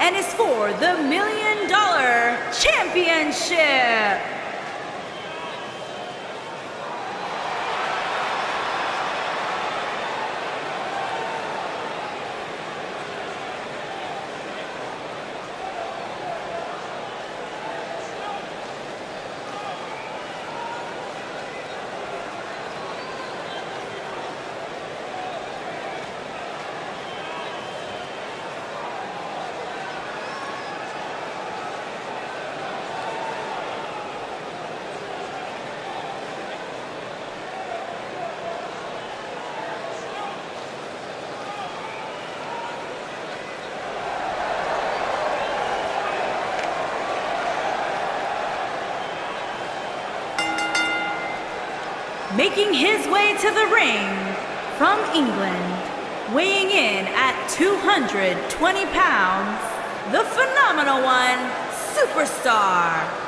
and is for the $1 Million Championship. Making his way to the ring from England, weighing in at 220 pounds, the phenomenal one, Superstar.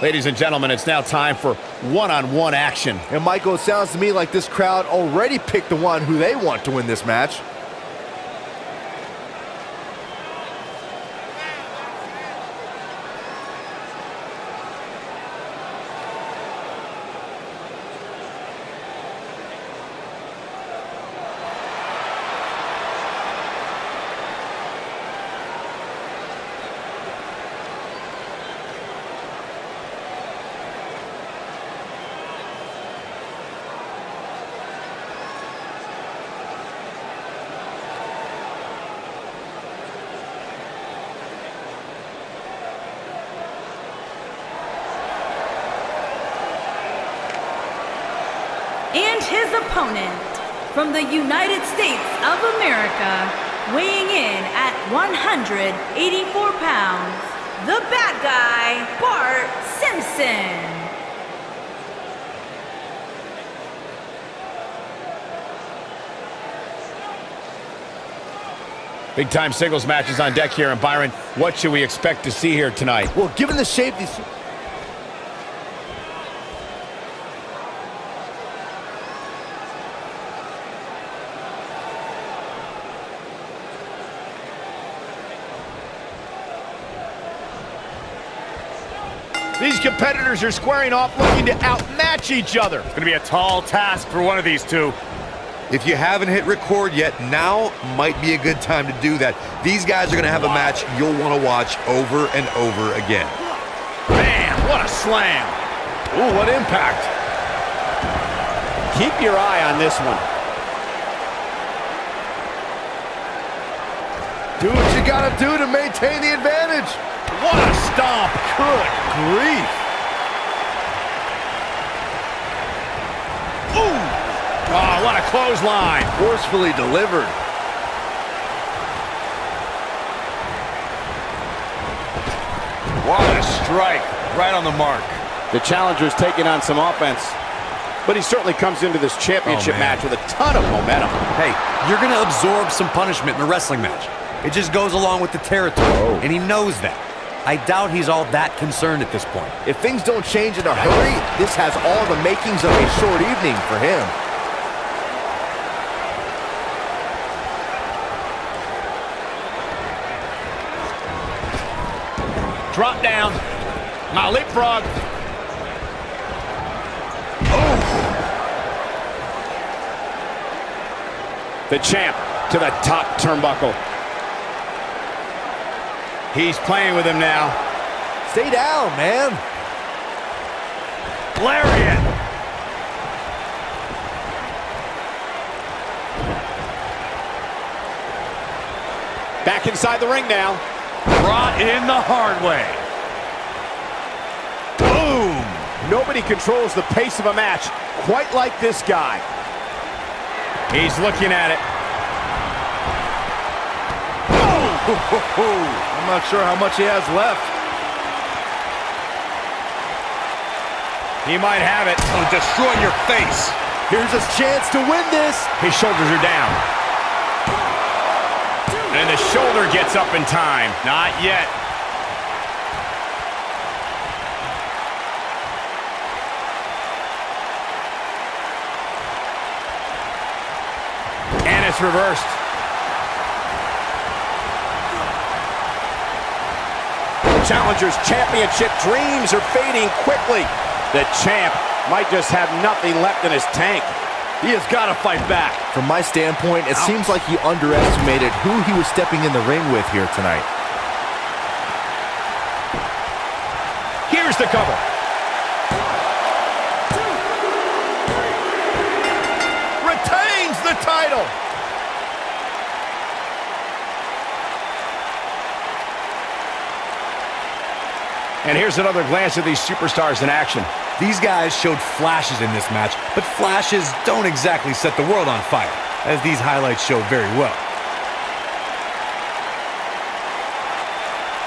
Ladies and gentlemen, it's now time for one-on-one action. And Michael, it sounds to me like this crowd already picked the one who they want to win this match. And his opponent, from the United States of America, weighing in at 184 pounds, the bad guy, Bart Simpson. Big-time singles matches on deck here, and Byron, what should we expect to see here tonight? Well, given the shape these competitors are squaring off, looking to outmatch each other. It's going to be a tall task for one of these two. If you haven't hit record yet, now might be a good time to do that. These guys are going to have a match you'll want to watch over and over again. Man, what a slam. Ooh, what impact. Keep your eye on this one. Do what you got to do to maintain the advantage. What a stomp. Good grief. Ooh. Oh, what a clothesline. Forcefully delivered. What a strike. Right on the mark. The challenger's taking on some offense, but he certainly comes into this championship match with a ton of momentum. Hey, you're going to absorb some punishment in a wrestling match. It just goes along with the territory, and he knows that. I doubt he's all that concerned at this point. If things don't change in a hurry, this has all the makings of a short evening for him. Drop down. Now leapfrog. Oh. The champ to the top turnbuckle. He's playing with him now. Stay down, man. Lariat. Back inside the ring now. Brought in the hard way. Boom. Nobody controls the pace of a match quite like this guy. He's looking at it. I'm not sure how much he has left. He might have it. It'll destroy your face. Here's his chance to win this. His shoulders are down. And the shoulder gets up in time. Not yet. And it's reversed. The challenger's championship dreams are fading quickly. The champ might just have nothing left in his tank. He has got to fight back. From my standpoint, it seems like he underestimated who he was stepping in the ring with here tonight. Here's the cover. Retains the title. And here's another glance at these superstars in action. These guys showed flashes in this match, but flashes don't exactly set the world on fire, as these highlights show very well.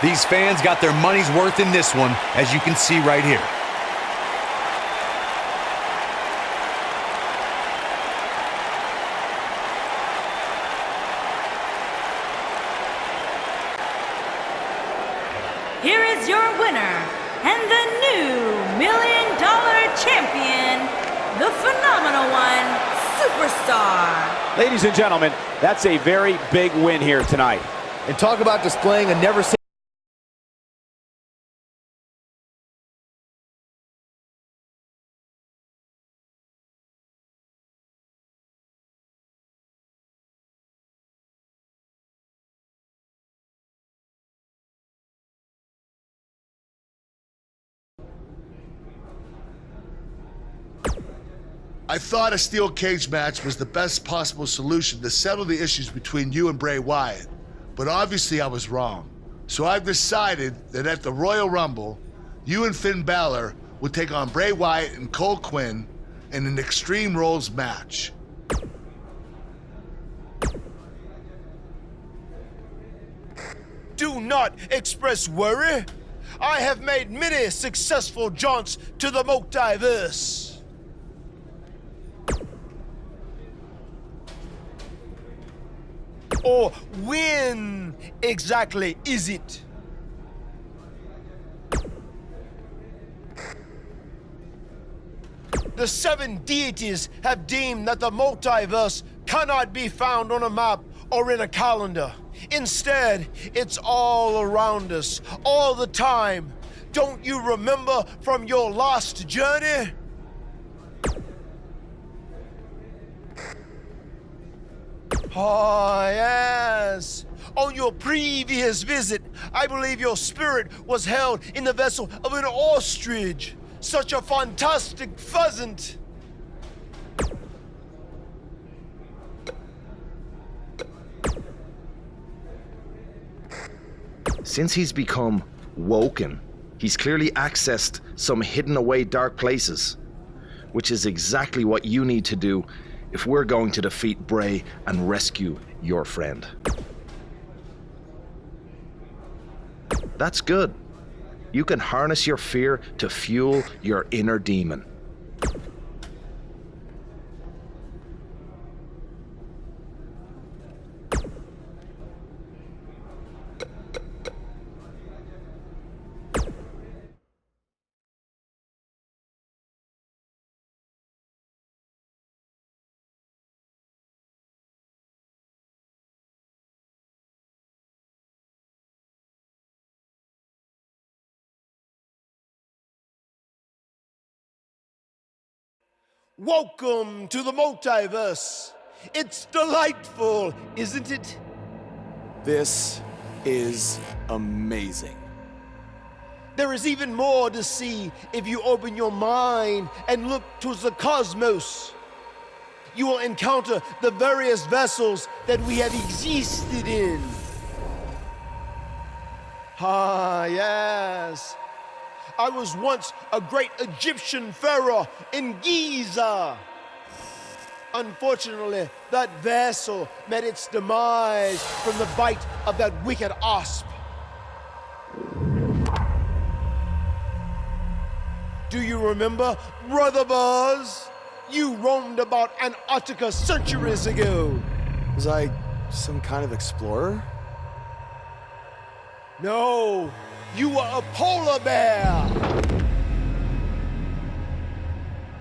These fans got their money's worth in this one, as you can see right here. Here is your winner and the new $1 Million Champion, the Phenomenal One, Superstar. Ladies and gentlemen, that's a very big win here tonight. And talk about displaying a never I thought a steel cage match was the best possible solution to settle the issues between you and Bray Wyatt, but obviously I was wrong. So I've decided that at the Royal Rumble, you and Finn Balor will take on Bray Wyatt and Cole Quinn in an Extreme Rules match. Do not express worry. I have made many successful jaunts to the multiverse. Or when exactly is it? The 7 deities have deemed that the multiverse cannot be found on a map or in a calendar. Instead, it's all around us, all the time. Don't you remember from your last journey? Oh, yes. On your previous visit, I believe your spirit was held in the vessel of an ostrich. Such a fantastic pheasant. Since he's become woken, he's clearly accessed some hidden away dark places, which is exactly what you need to do if we're going to defeat Bray and rescue your friend. That's good. You can harness your fear to fuel your inner demon. Welcome to the multiverse. It's delightful, isn't it? This is amazing. There is even more to see if you open your mind and look towards the cosmos. You will encounter the various vessels that we have existed in. Ah, yes. I was once a great Egyptian pharaoh in Giza. Unfortunately, that vessel met its demise from the bite of that wicked asp. Do you remember, Brother Buzz? You roamed about Antarctica centuries ago. Was I some kind of explorer? No, you are a polar bear.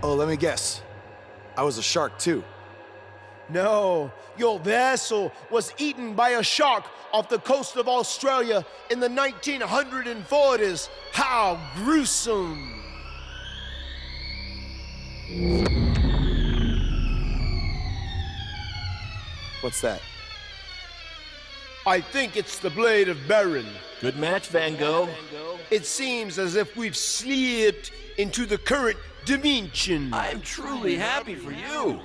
Oh, let me guess. I was a shark too. No, your vessel was eaten by a shark off the coast of Australia in the 1940s. How gruesome! What's that? I think it's the blade of Baron. Good match, Van Gogh. It seems as if we've slipped into the current dimension. I'm truly happy for you.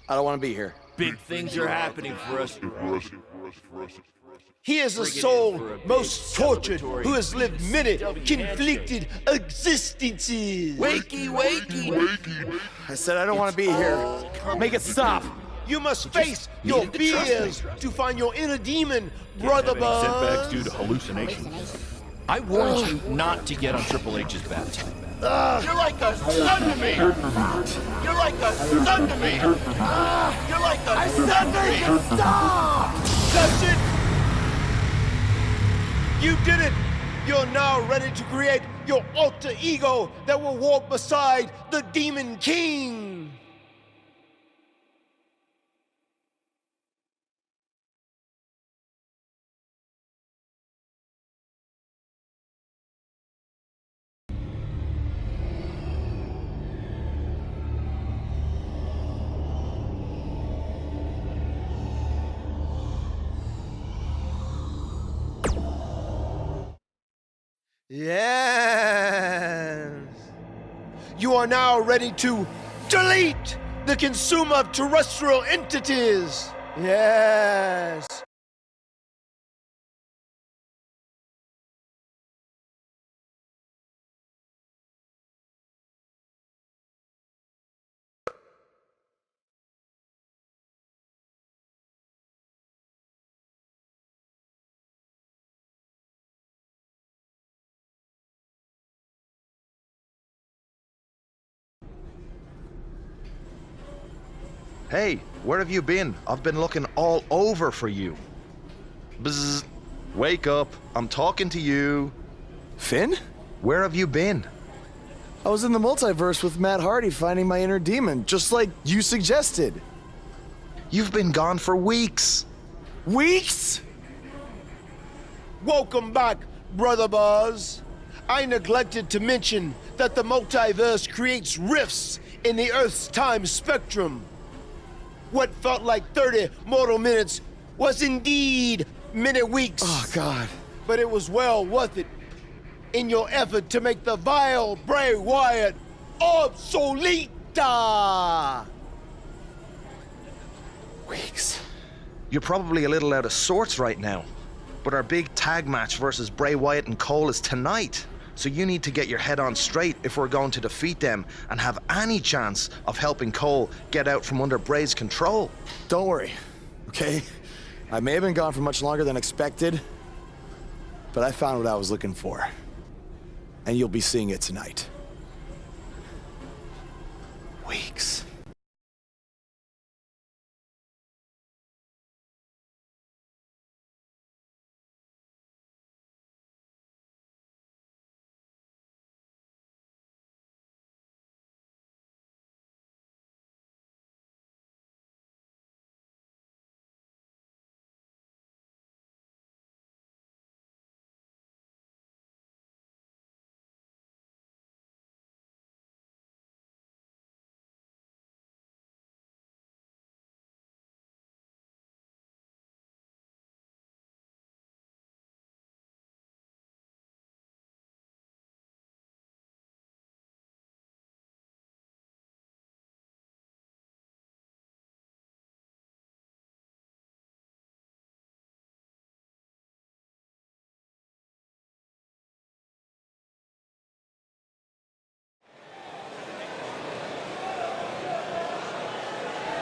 I don't want to be here. Big things are happening for us. He is a soul most tortured who has lived many conflicted existences. Wakey, wakey. I said I don't want to be here. Make it stop. You must face your fears to find your inner demon, Brother Buzz. Setbacks due to hallucinations. I warned you not to get on Triple H's bad side. You're like a son to me. You're like a son to me. You're like a son to me. Stop! That's it! You did it! You're now ready to create your alter ego that will walk beside the Demon King! Yes. You are now ready to delete the consumer of terrestrial entities. Yes. Hey, where have you been? I've been looking all over for you. Bzzz. Wake up. I'm talking to you. Finn? Where have you been? I was in the multiverse with Matt Hardy finding my inner demon, just like you suggested. You've been gone for weeks. Weeks? Welcome back, Brother Buzz. I neglected to mention that the multiverse creates rifts in the Earth's time spectrum. What felt like 30 mortal minutes was indeed many weeks. Oh, God. But it was well worth it in your effort to make the vile Bray Wyatt obsolete. Weeks. You're probably a little out of sorts right now, but our big tag match versus Bray Wyatt and Cole is tonight. So you need to get your head on straight if we're going to defeat them and have any chance of helping Cole get out from under Bray's control. Don't worry, okay? I may have been gone for much longer than expected, but I found what I was looking for. And you'll be seeing it tonight. Weeks.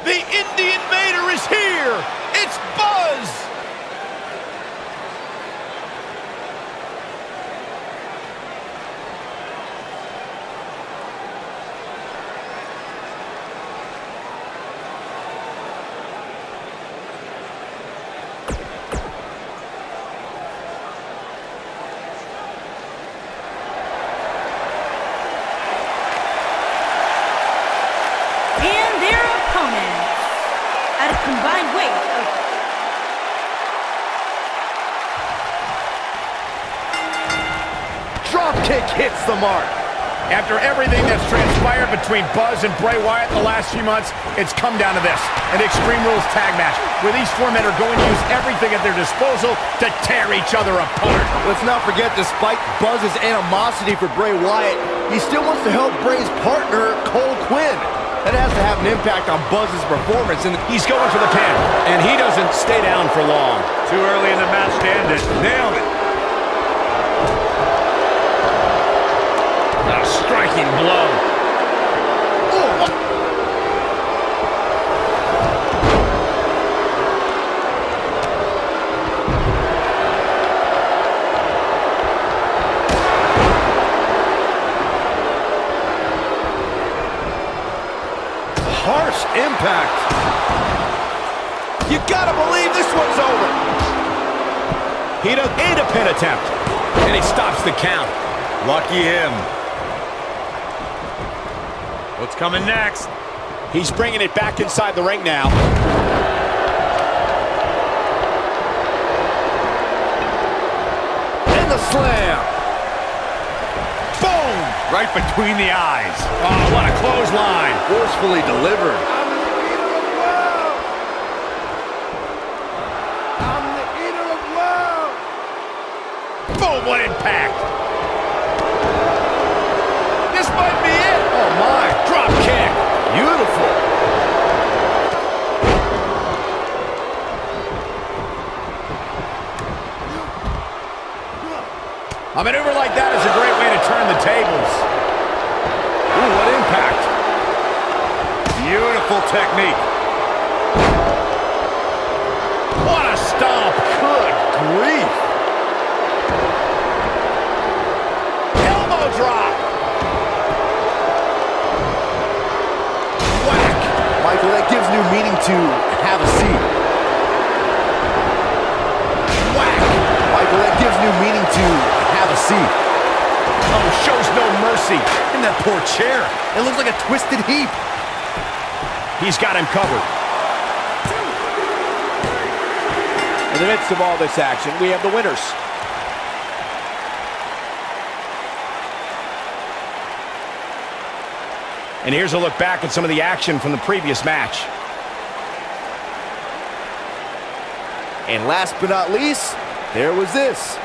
The Indie Invader is here! It's Buzz! combined weight of Drop kick hits the mark. After everything that's transpired between Buzz and Bray Wyatt in the last few months, it's come down to this, an Extreme Rules tag match, where these four men are going to use everything at their disposal to tear each other apart. Let's not forget, despite Buzz's animosity for Bray Wyatt, he still wants to help Bray's partner, Cole Quinn. That has to have an impact on Buzz's performance, and He's going for the pin, and he doesn't stay down for long. Too early in the match to end it. Nailed it. A striking blow. harsh impact. You gotta believe this one's over. He does ain't a pin attempt, and he stops the count. Lucky him. What's coming next? He's bringing it back inside the ring now. And the slam. Boom! Right between the eyes. Oh, what a clothesline. Forcefully delivered. Boom, what impact! This might be it! Oh my, Drop kick! beautiful. A maneuver like that is a great way to turn the tables. Ooh, what impact. Beautiful technique. What a stomp! Good grief. Elbow drop! Whack! Michael, that gives new meaning to have a seat. Whack! Michael, that gives new meaning to have a seat. Oh, shows no mercy. And that poor chair. It looks like a twisted heap. He's got him covered. In the midst of all this action, we have the winners. And here's a look back at some of the action from the previous match. And last but not least, there was this.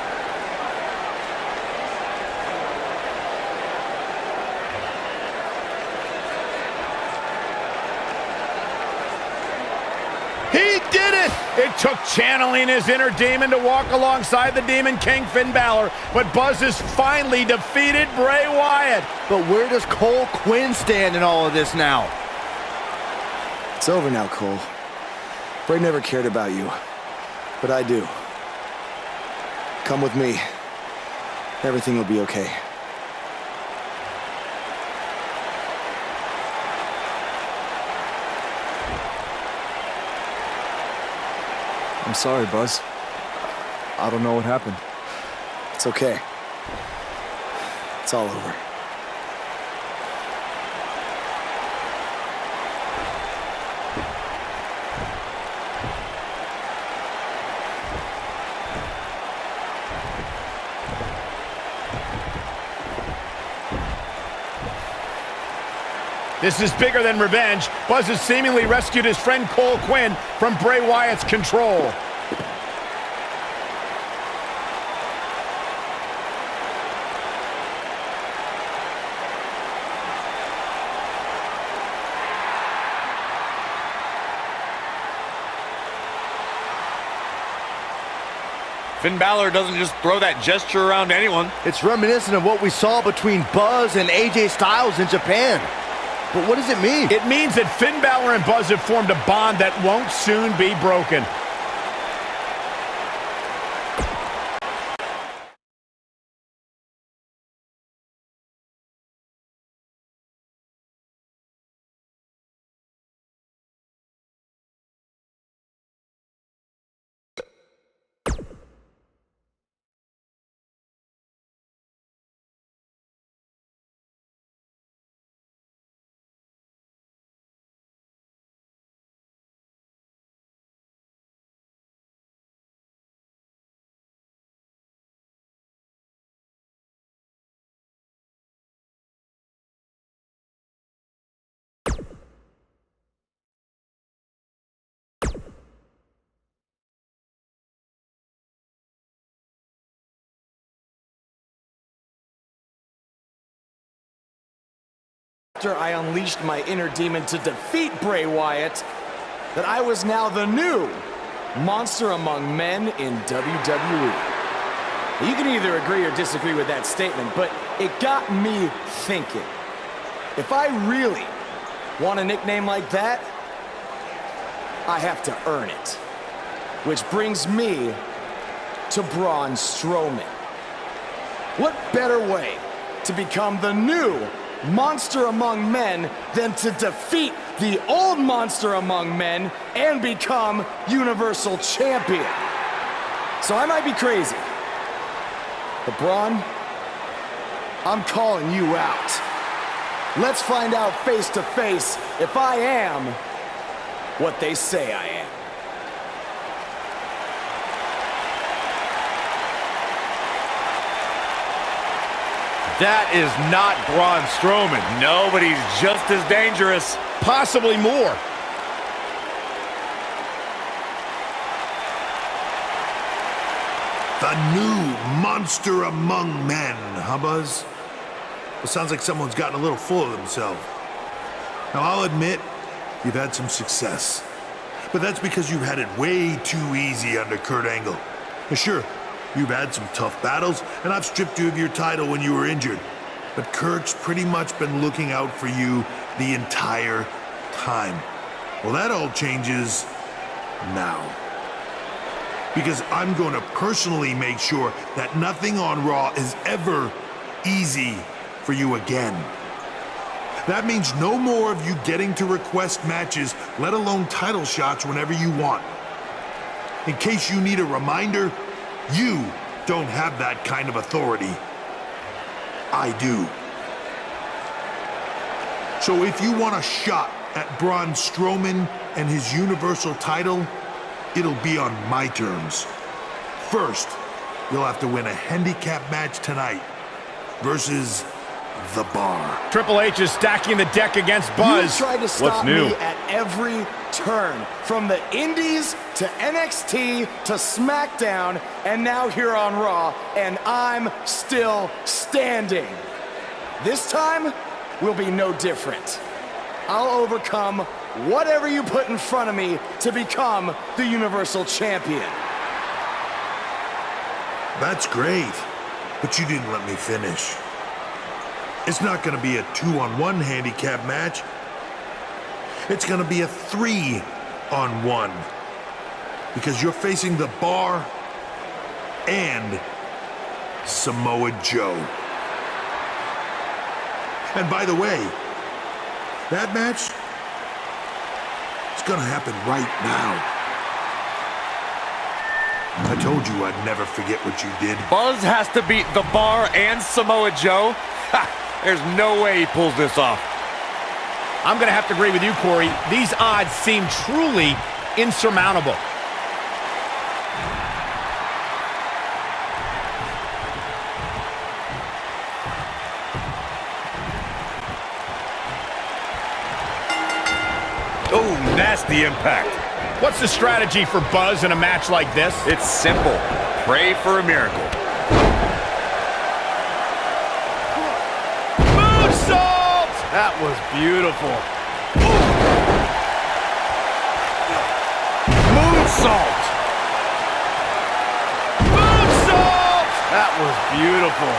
He did it! It took channeling his inner demon to walk alongside the Demon King Finn Balor, but Buzz has finally defeated Bray Wyatt. But where does Cole Quinn stand in all of this now? It's over now, Cole. Bray never cared about you, but I do. Come with me. Everything will be okay. I'm sorry, Buzz. I don't know what happened. It's okay. It's all over. This is bigger than revenge. Buzz has seemingly rescued his friend Cole Quinn from Bray Wyatt's control. Finn Balor doesn't just throw that gesture around anyone. It's reminiscent of what we saw between Buzz and AJ Styles in Japan. But what does it mean? It means that Finn Balor and Buzz have formed a bond that won't soon be broken. After I unleashed my inner demon to defeat Bray Wyatt, that I was now the new monster among men in WWE. You can either agree or disagree with that statement, but it got me thinking. If I really want a nickname like that, I have to earn it. Which brings me to Braun Strowman. What better way to become the new monster among men than to defeat the old monster among men and become Universal Champion? So I might be crazy, but Braun, I'm calling you out. Let's find out face to face if I am what they say I am. That is not Braun Strowman. No, but he's just as dangerous. Possibly more. The new monster among men, huh, Buzz? It sounds like someone's gotten a little full of themselves. Now, I'll admit, you've had some success. But that's because you've had it way too easy under Kurt Angle. Now, sure, you've had some tough battles, and I've stripped you of your title when you were injured. But Kurt's pretty much been looking out for you the entire time. Well, that all changes now. Because I'm going to personally make sure that nothing on Raw is ever easy for you again. That means no more of you getting to request matches, let alone title shots whenever you want. In case you need a reminder, you don't have that kind of authority. I do. So if you want a shot at Braun Strowman and his Universal title, it'll be on my terms. First, you'll have to win a handicap match tonight versus The Bar. Triple H is stacking the deck against Buzz. You tried to stop What's new? me at every turn, from the Indies to NXT to SmackDown, and now here on Raw, and I'm still standing. This time will be no different. I'll overcome whatever you put in front of me to become the Universal Champion. That's great, but you didn't let me finish. It's not going to be a 2-on-1 handicap match. It's going to be a 3-on-1. Because you're facing The Bar and Samoa Joe. And by the way, that match is going to happen right now. I told you I'd never forget what you did. Buzz has to beat The Bar and Samoa Joe? Ha! There's no way he pulls this off. I'm going to have to agree with you, Corey. These odds seem truly insurmountable. Oh, nasty impact. What's the strategy for Buzz in a match like this? It's simple. Pray for a miracle. Moonsault! That was beautiful. Moonsault! Moonsault! That was beautiful.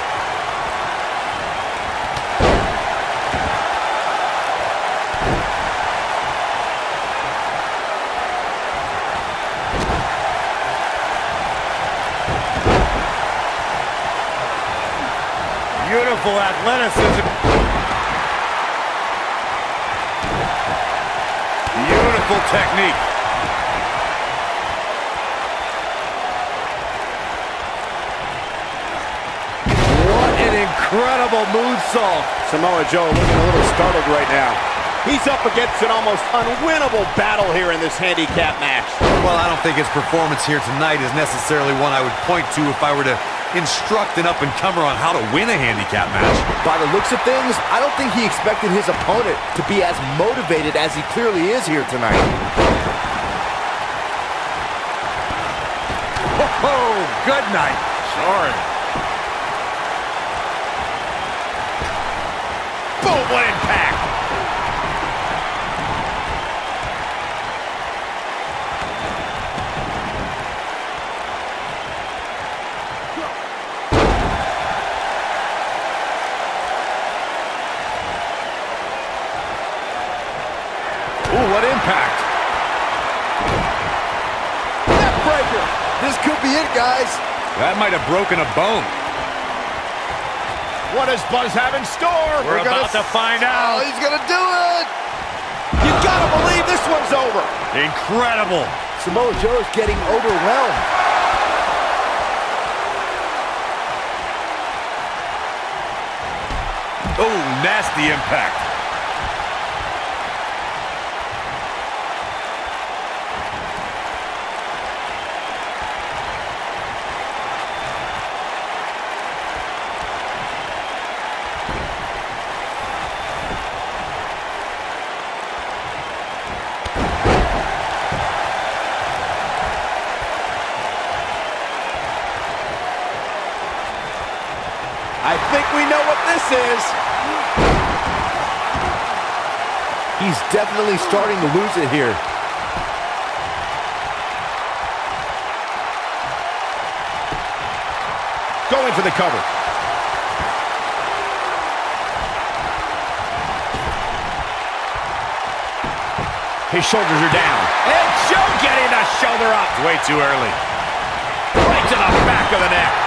Beautiful athleticism. Beautiful technique. What an incredible moonsault. Samoa Joe looking a little startled right now. He's up against an almost unwinnable battle here in this handicap match. Well, I don't think his performance here tonight is necessarily one I would point to if I were to instruct an up-and-comer on how to win a handicap match. By the looks of things, I don't think he expected his opponent to be as motivated as he clearly is here tonight. Oh, good night. Sorry. Boom, what impact! impact. Neckbreaker. This could be it, guys. That might have broken a bone. What does Buzz have in store? We're about to find out. Oh, he's gonna do it. You gotta believe this one's over. Incredible. Samoa Joe's getting overwhelmed. Oh, nasty impact. I think we know what this is. He's definitely starting to lose it here. Going for the cover. His shoulders are down. And Joe getting the shoulder up. Way too early. Right to the back of the neck.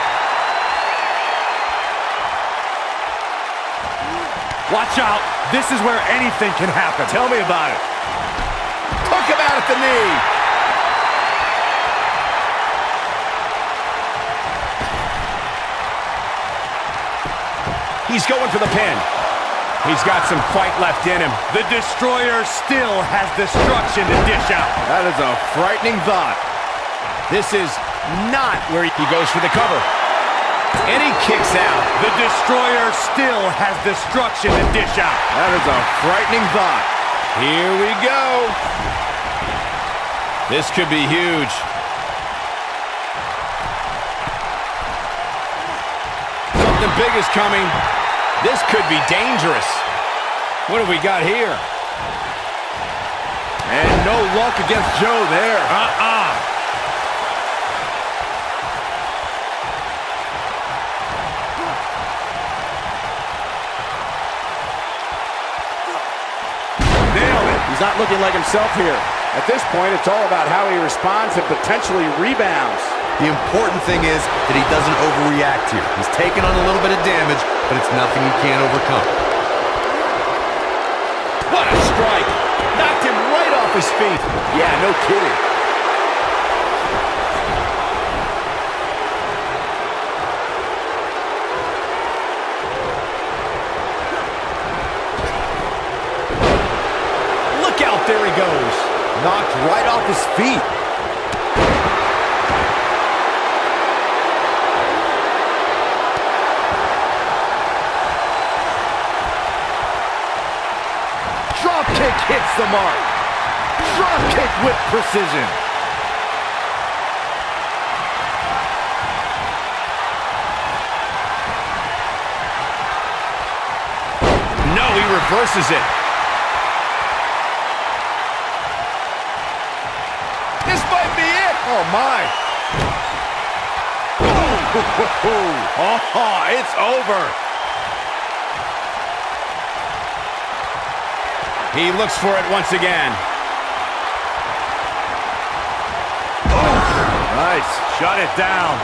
Watch out. This is where anything can happen. Tell me about it. Took him out at the knee. He's going for the pin. He's got some fight left in him. The Destroyer still has destruction to dish out. That is a frightening thought. This is not where he goes for the cover. And he kicks out. The Destroyer still has destruction to dish out. That is a frightening thought. Here we go. This could be huge. Something big is coming. This could be dangerous. What have we got here? And no luck against Joe there. He's not looking like himself here. At this point, it's all about how he responds and potentially rebounds. The important thing is that he doesn't overreact here. He's taken on a little bit of damage, but it's nothing he can't overcome. What a strike! Knocked him right off his feet. Yeah, no kidding. Look out, there he goes. Knocked right off his feet. Drop kick hits the mark. Drop kick with precision. No, he reverses it. This might be it. Oh, my. Oh, it's over. He looks for it once again. Oh, nice. Shut it down.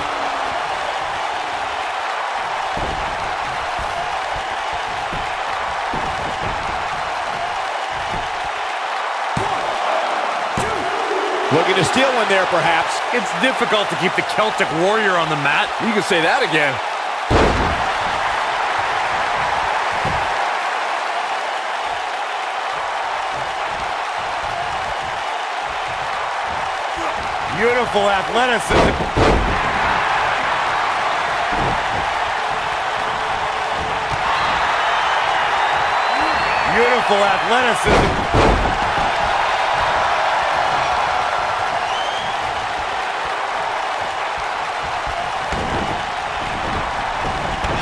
Looking to steal one there, perhaps. It's difficult to keep the Celtic Warrior on the mat. You can say that again. Beautiful athleticism. Beautiful athleticism.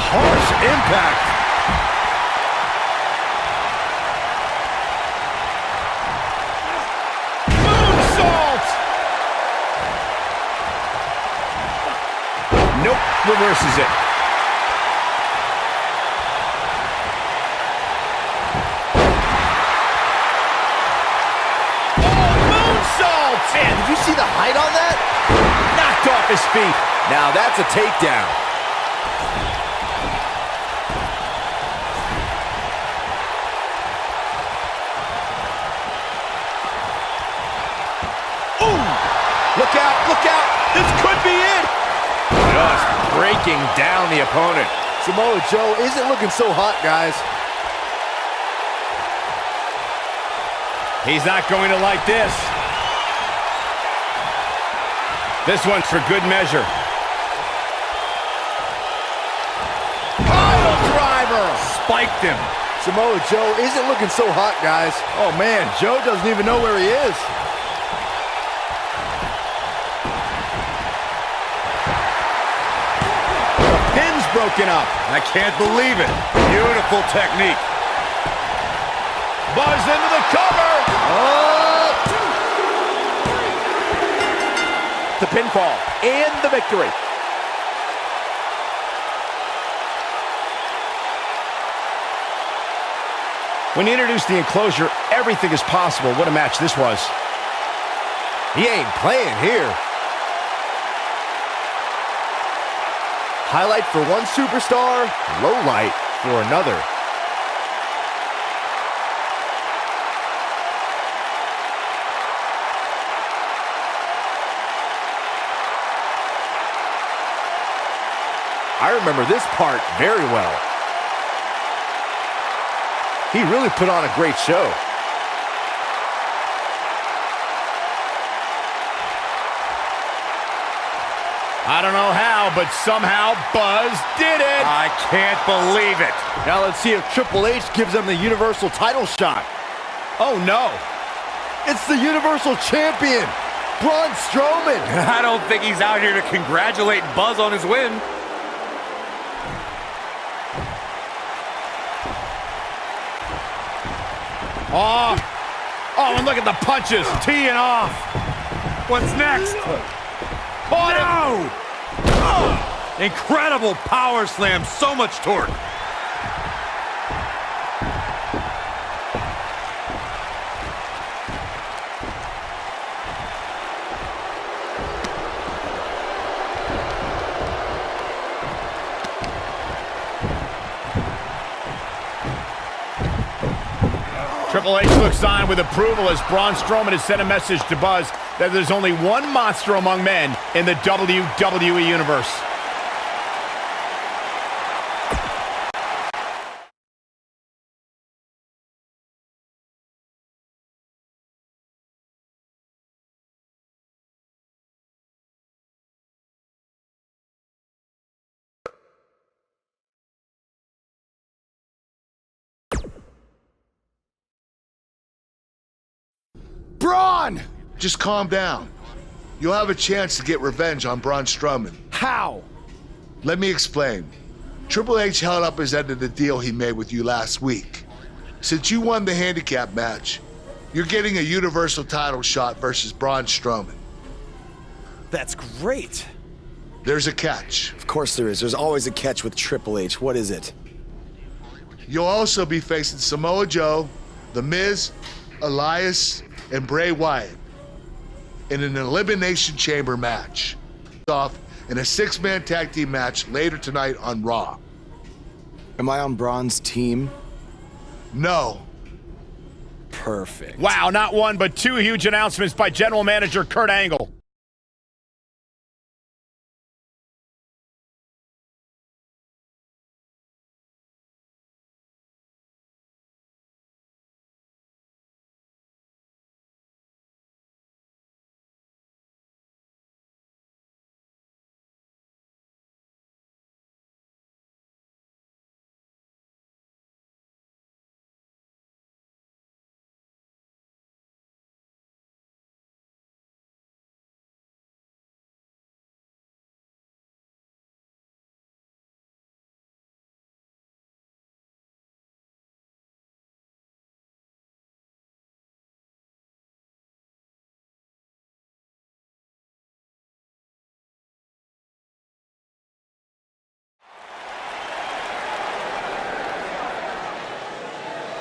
Harsh impact. Moonsault. Nope, reverses it. Man, did you see the height on that? Knocked off his feet. Now that's a takedown. Ooh! Look out, look out. This could be it. Just breaking down the opponent. Samoa Joe isn't looking so hot, guys. He's not going to like this. This one's for good measure. Pile driver! Spiked him. Samoa Joe isn't looking so hot, guys. Oh, man, Joe doesn't even know where he is. The pin's broken up. I can't believe it. Beautiful technique. Buzz into the cover. The pinfall and the victory. When you introduce the enclosure, everything is possible. What a match this was. He ain't playing here. Highlight for one superstar, low light for another. I remember this part very well. He really put on a great show. I don't know how, but somehow Buzz did it. I can't believe it. Now let's see if Triple H gives him the Universal title shot. Oh, no. It's the Universal Champion, Braun Strowman. I don't think he's out here to congratulate Buzz on his win. Oh, and look at the punches teeing off. What's next? No! Incredible power slam, so much torque. Triple H looks on with approval as Braun Strowman has sent a message to Buzz that there's only one monster among men in the WWE Universe. Braun! Just calm down. You'll have a chance to get revenge on Braun Strowman. How? Let me explain. Triple H held up his end of the deal he made with you last week. Since you won the handicap match, you're getting a Universal title shot versus Braun Strowman. That's great. There's a catch. Of course there is. There's always a catch with Triple H. What is it? You'll also be facing Samoa Joe, The Miz, Elias, and Bray Wyatt in an Elimination Chamber match. Off in a 6-man tag team match later tonight on Raw. Am I on Braun's team? No. Perfect. Wow, not one, but two huge announcements by General Manager Kurt Angle.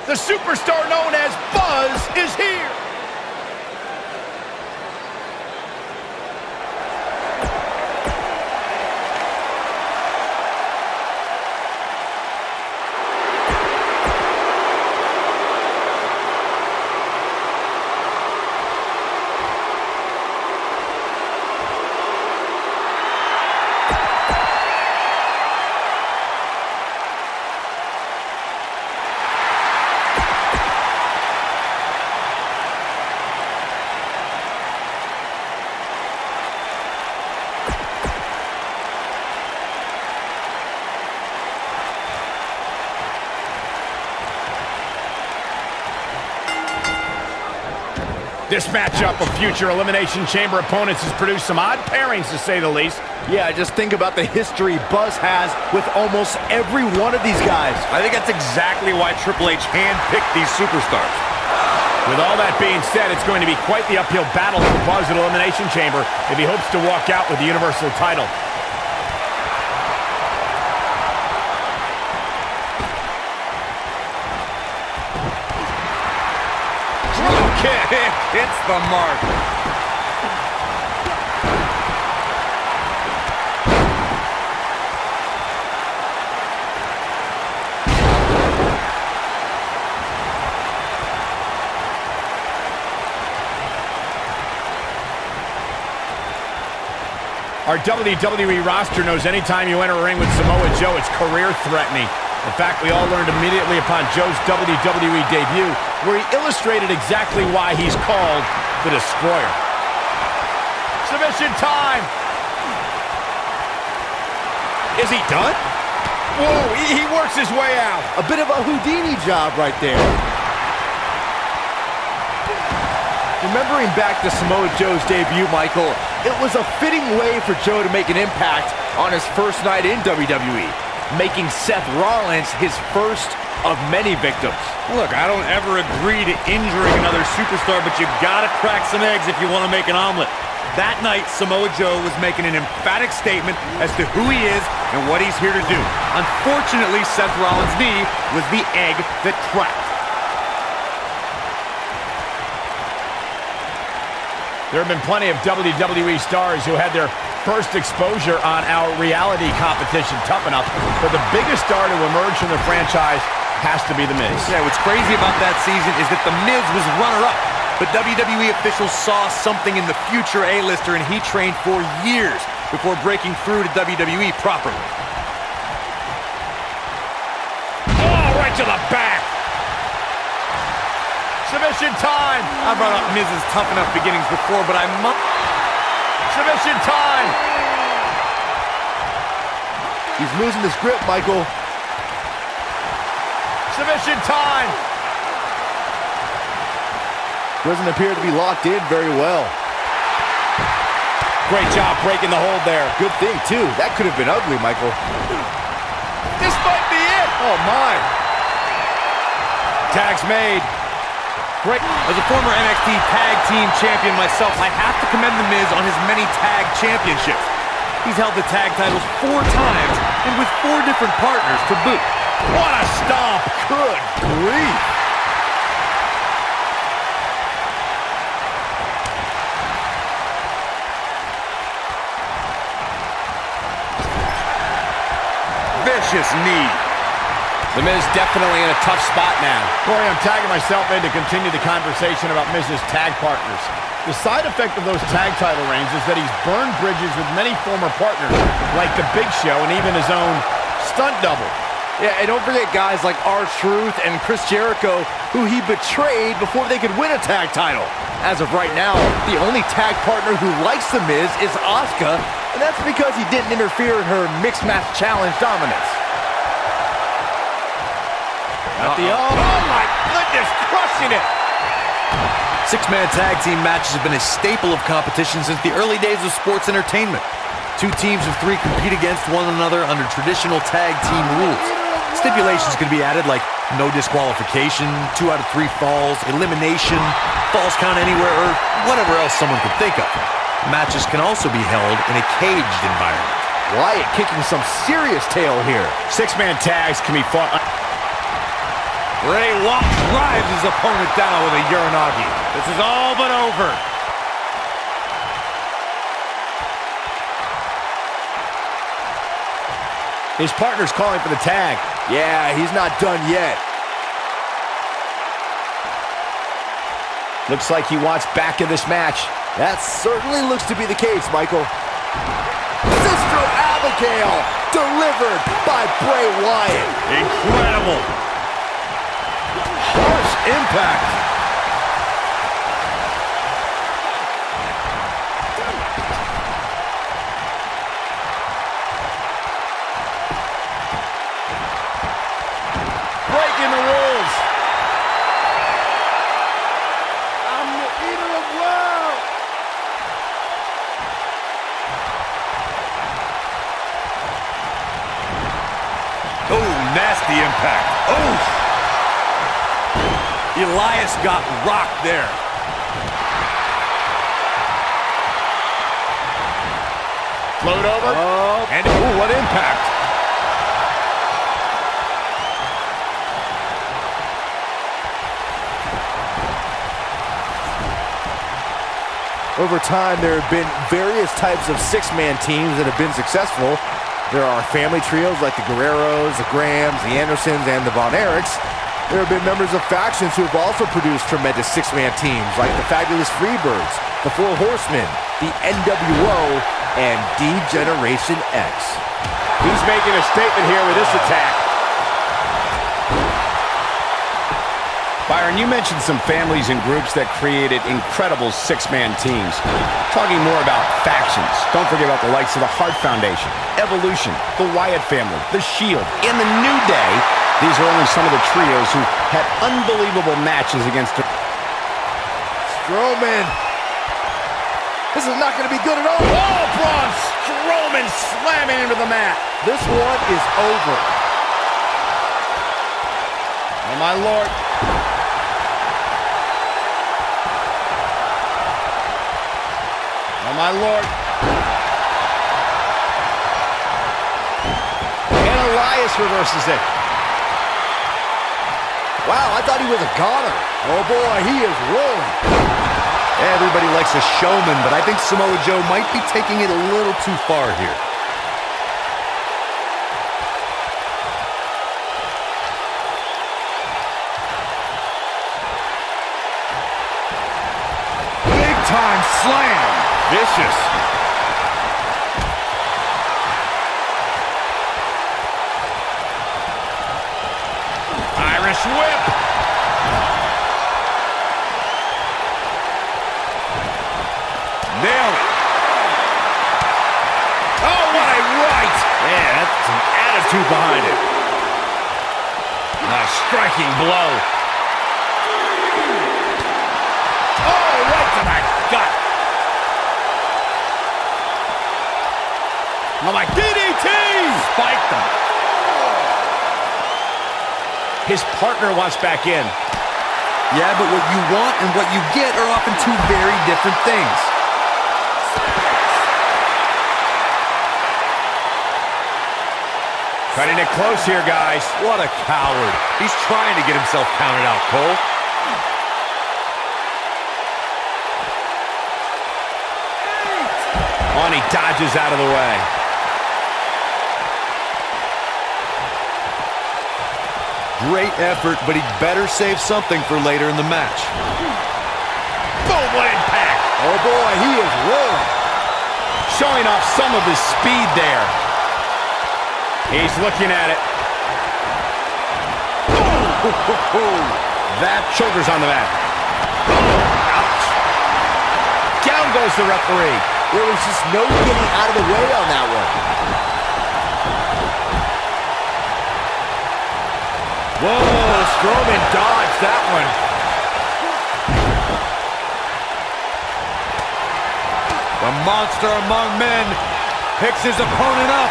The superstar known as Buzz is here. This matchup of future Elimination Chamber opponents has produced some odd pairings, to say the least. Yeah, just think about the history Buzz has with almost every one of these guys. I think that's exactly why Triple H handpicked these superstars. With all that being said, it's going to be quite the uphill battle for Buzz at Elimination Chamber if he hopes to walk out with the Universal title. Kick hits the mark. Our WWE roster knows anytime you enter a ring with Samoa Joe, it's career-threatening. In fact, we all learned immediately upon Joe's WWE debut, where he illustrated exactly why he's called the Destroyer. Submission time! Is he done? Whoa, he works his way out. A bit of a Houdini job right there. Remembering back to Samoa Joe's debut, Michael, it was a fitting way for Joe to make an impact on his first night in WWE, making Seth Rollins his first of many victims. Look, I don't ever agree to injuring another superstar, but you gotta crack some eggs if you want to make an omelet. That night, Samoa Joe was making an emphatic statement as to who he is and what he's here to do. Unfortunately, Seth Rollins' knee was the egg that cracked. There have been plenty of WWE stars who had their first exposure on our reality competition, Tough Enough, but the biggest star to emerge from the franchise has to be The Miz. Yeah, what's crazy about that season is that The Miz was runner-up, but WWE officials saw something in the future A-lister, and he trained for years before breaking through to WWE properly. Oh, right to the back. Submission time. I brought up Miz's Tough Enough beginnings before, but I must... Submission time. He's losing his grip, Michael. Submission time. Doesn't appear to be locked in very well. Great job breaking the hold there. Good thing, too. That could have been ugly, Michael. This might be it. Oh, my. Tag's made. Great. As a former NXT Tag Team Champion myself, I have to commend The Miz on his many tag championships. He's held the tag titles 4 times and with 4 different partners to boot. What a stomp. Good grief. Vicious knee. The Miz definitely in a tough spot now. Corey, I'm tagging myself in to continue the conversation about Miz's tag partners. The side effect of those tag title reigns is that he's burned bridges with many former partners, like The Big Show and even his own stunt double. Yeah, and don't forget guys like R-Truth and Chris Jericho, who he betrayed before they could win a tag title. As of right now, the only tag partner who likes The Miz is Asuka, and that's because he didn't interfere in her mixed match challenge dominance. Oh my goodness, crushing it! 6-man tag team matches have been a staple of competition since the early days of sports entertainment. 2 teams of 3 compete against one another under traditional tag team rules. Stipulations can be added like no disqualification, 2 out of 3 falls, elimination, falls count anywhere, or whatever else someone could think of. Matches can also be held in a caged environment. Wyatt kicking some serious tail here. 6-man tags can be fought. Bray Wyatt drives his opponent down with a Uranagi. This is all but over. His partner's calling for the tag. Yeah, he's not done yet. Looks like he wants back in this match. That certainly looks to be the case, Michael. Sister Abigail, delivered by Bray Wyatt. Incredible. Harsh impact. Breaking the rules. I'm the eater of nasty impact. Oh! Elias got rocked there. Float over. And ooh, what impact. Over time, there have been various types of six-man teams that have been successful. There are family trios like the Guerreros, the Grahams, the Andersons, and the Von Erichs. There have been members of factions who have also produced tremendous six-man teams like the Fabulous Freebirds, the Four Horsemen, the NWO, and D-Generation X. He's making a statement here with this attack. Byron, you mentioned some families and groups that created incredible six-man teams. Talking more about factions, don't forget about the likes of the Hart Foundation, Evolution, the Wyatt family, the Shield, and the New Day. These are only some of the trios who had unbelievable matches against Strowman. This is not going to be good at all. Oh, Braun Strowman slamming into the mat. This one is over. Oh, my Lord. Oh, my Lord. And Elias reverses it. Wow, I thought he was a goner. Oh boy, he is rolling. Everybody likes a showman, but I think Samoa Joe might be taking it a little too far here. Big time slam. Vicious. Irish whip. Nailed it. Oh, what a right. Man, that's some attitude behind it. A striking blow. Oh, right to the gut. Oh, my DDT. Spiked him. His partner wants back in. Yeah, but what you want and what you get are often two very different things. Cutting it close here, guys. What a coward. He's trying to get himself counted out, Cole. Oh, and he dodges out of the way. Great effort, but he'd better save something for later in the match. Boom, what impact. Oh boy, he is rolling. Showing off some of his speed there. He's looking at it. That shoulders on the mat. Ouch. Down goes the referee. There was just no getting out of the way on that one. Whoa, Strowman dodged that one. The monster among men picks his opponent up.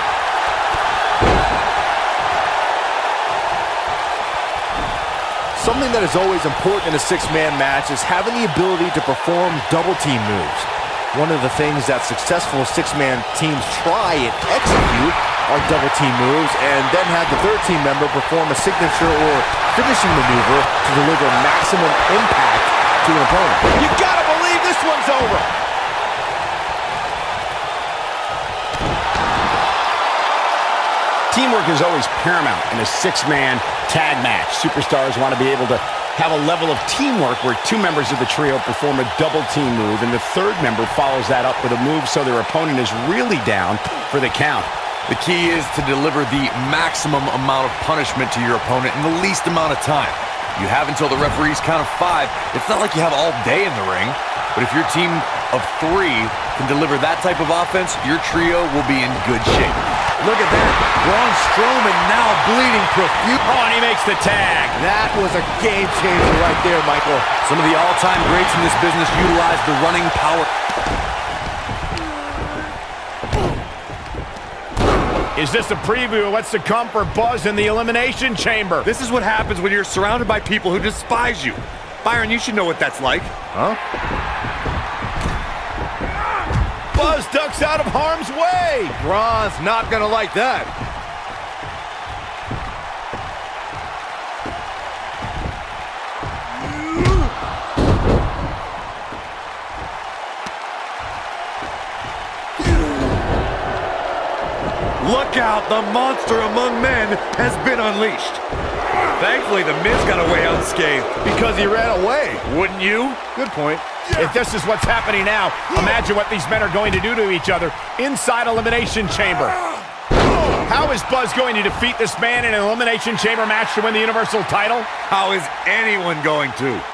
Something that is always important in a six-man match is having the ability to perform double-team moves. One of the things that successful six-man teams try and execute are double-team moves, and then have the third team member perform a signature or finishing maneuver to deliver maximum impact to an opponent. You gotta believe this one's over. Teamwork is always paramount in a six-man tag match. Superstars want to be able to have a level of teamwork where two members of the trio perform a double team move, and the third member follows that up with a move so their opponent is really down for the count. The key is to deliver the maximum amount of punishment to your opponent in the least amount of time. You have until the referee's count of 5. It's not like you have all day in the ring, but if your team of 3 can deliver that type of offense, your trio will be in good shape. Look at that. Braun Strowman now bleeding profusely. Oh, and he makes the tag. That was a game changer right there, Michael. Some of the all-time greats in this business utilize the running power. Is this a preview of what's to come for Buzz in the Elimination Chamber? This is what happens when you're surrounded by people who despise you. Byron, you should know what that's like. Huh? Buzz ducks out of harm's way. Braun's not gonna like that. Look out, the monster among men has been unleashed. Thankfully, the Miz got away unscathed. Because he ran away. Wouldn't you? Good point. If this is what's happening now, imagine what these men are going to do to each other inside Elimination Chamber. How is Buzz going to defeat this man in an Elimination Chamber match to win the Universal title? How is anyone going to?